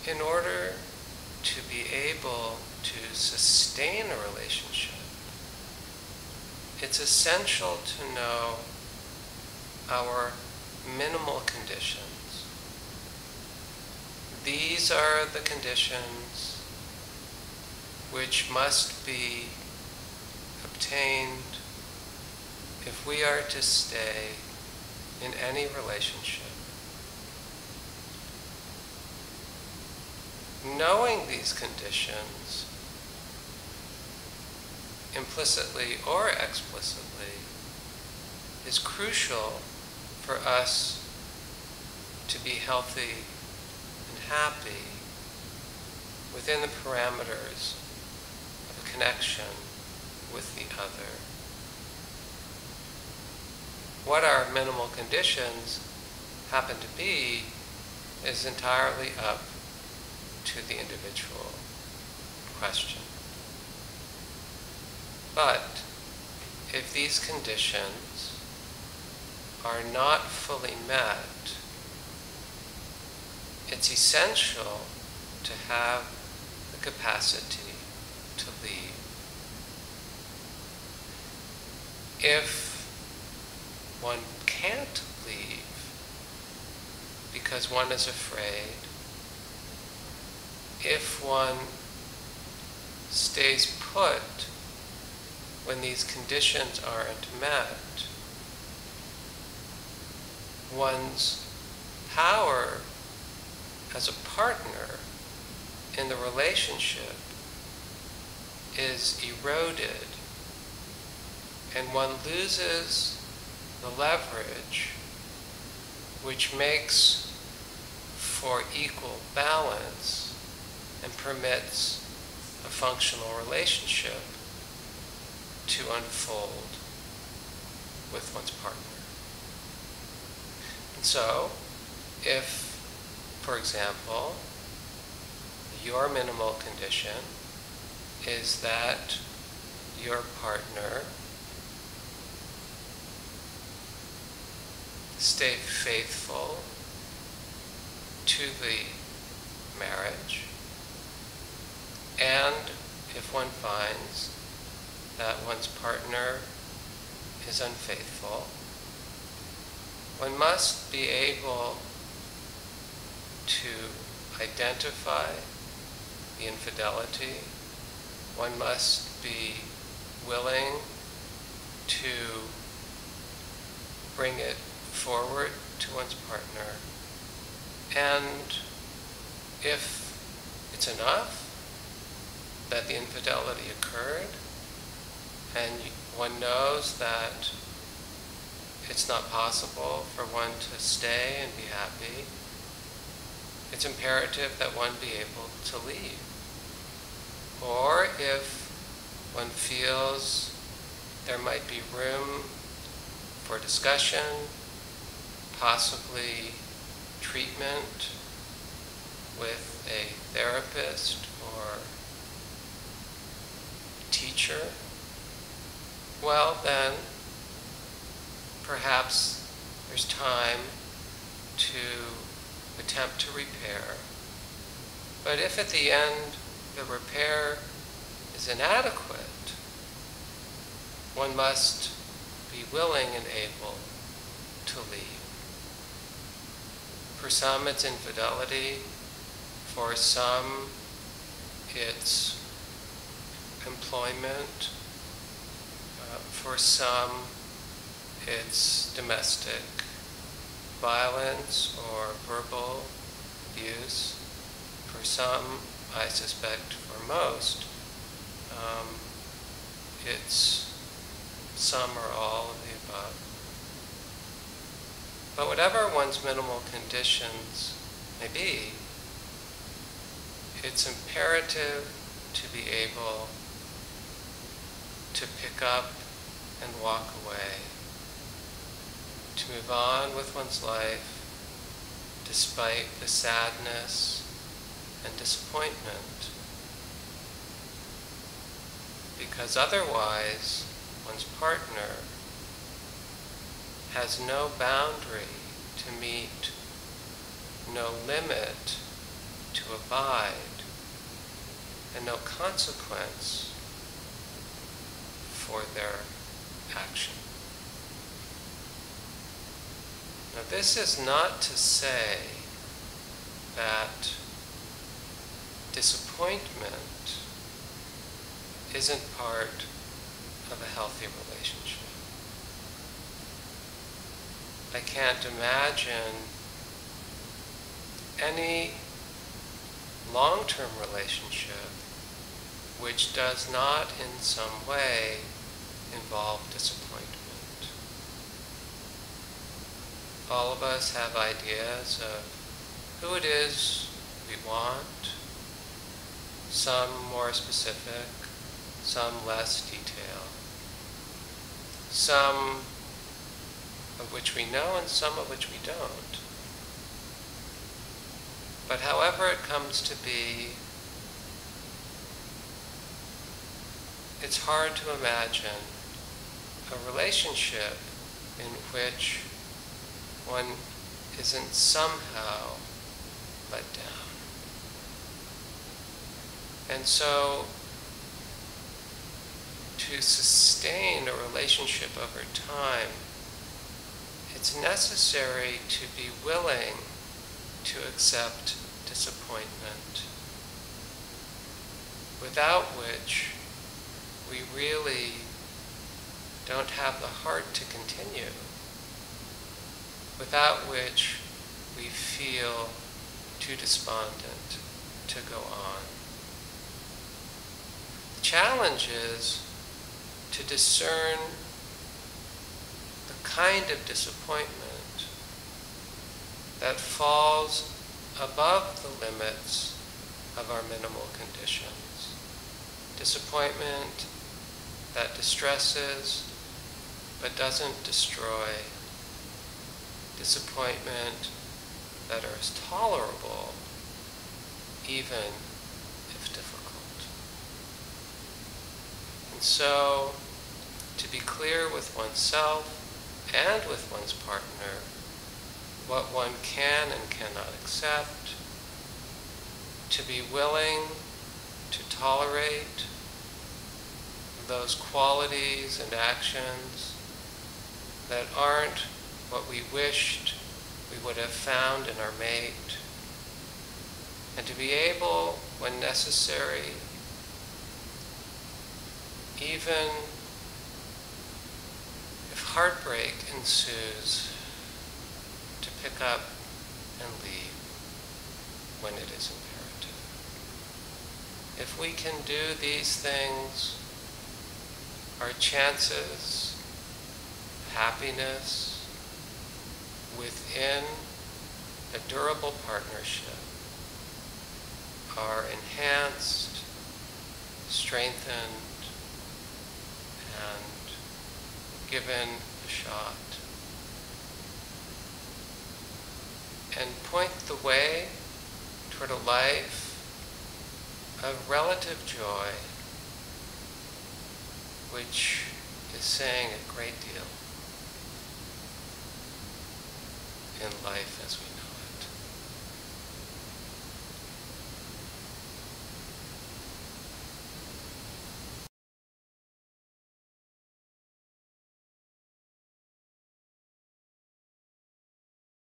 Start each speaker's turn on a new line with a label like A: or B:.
A: in order to be able to sustain a relationship, it's essential to know our minimal conditions. These are the conditions which must be obtained if we are to stay in any relationship. Knowing these conditions, implicitly or explicitly, is crucial for us to be healthy and happy within the parameters of a connection with the other. What our minimal conditions happen to be is entirely up to the individual question. But if these conditions are not fully met, it's essential to have the capacity to leave. If one can't leave because one is afraid, if one stays put when these conditions aren't met, one's power as a partner in the relationship is eroded, and one loses the leverage which makes for equal balance and permits a functional relationship to unfold with one's partner. And so, if, for example, your minimal condition is that your partner stay faithful to the marriage, and if one finds that one's partner is unfaithful, one must be able to identify the infidelity. One must be willing to bring it forward to one's partner. And if it's enough that the infidelity occurred, and one knows that it's not possible for one to stay and be happy, it's imperative that one be able to leave. Or if one feels there might be room for discussion, possibly treatment with a therapist or teacher, well then, perhaps there's time to attempt to repair. But if at the end the repair is inadequate, one must be willing and able to leave. For some it's infidelity, for some it's employment, for some it's domestic violence or verbal abuse. For some, I suspect for most, it's some or all of the above. But whatever one's minimal conditions may be, it's imperative to be able to pick up and walk away, to move on with one's life despite the sadness and disappointment. Because otherwise, one's partner has no boundary to meet, no limit to a abide, and no consequence for their action. Now, this is not to say that disappointment isn't part of a healthy relationship. I can't imagine any long-term relationship which does not in some way involve disappointment. All of us have ideas of who it is we want, some more specific, some less detailed, some of which we know and some of which we don't. But however it comes to be, it's hard to imagine a relationship in which one isn't somehow let down. And so, to sustain a relationship over time, it's necessary to be willing to accept disappointment, without which we really don't have the heart to continue, without which we feel too despondent to go on. The challenge is to discern the kind of disappointment that falls above the limits of our minimal conditions. Disappointment that distresses but doesn't destroy. Disappointment that is tolerable even if difficult. And so, to be clear with oneself and with one's partner what one can and cannot accept, to be willing to tolerate those qualities and actions that aren't what we wished we would have found in our mate, and to be able, when necessary, even if heartbreak ensues, to pick up and leave when it is imperative. If we can do these things, our chances of happiness within a durable partnership are enhanced, strengthened, and given a shot. And point the way toward a life of relative joy, which is saying a great deal in life as we know it.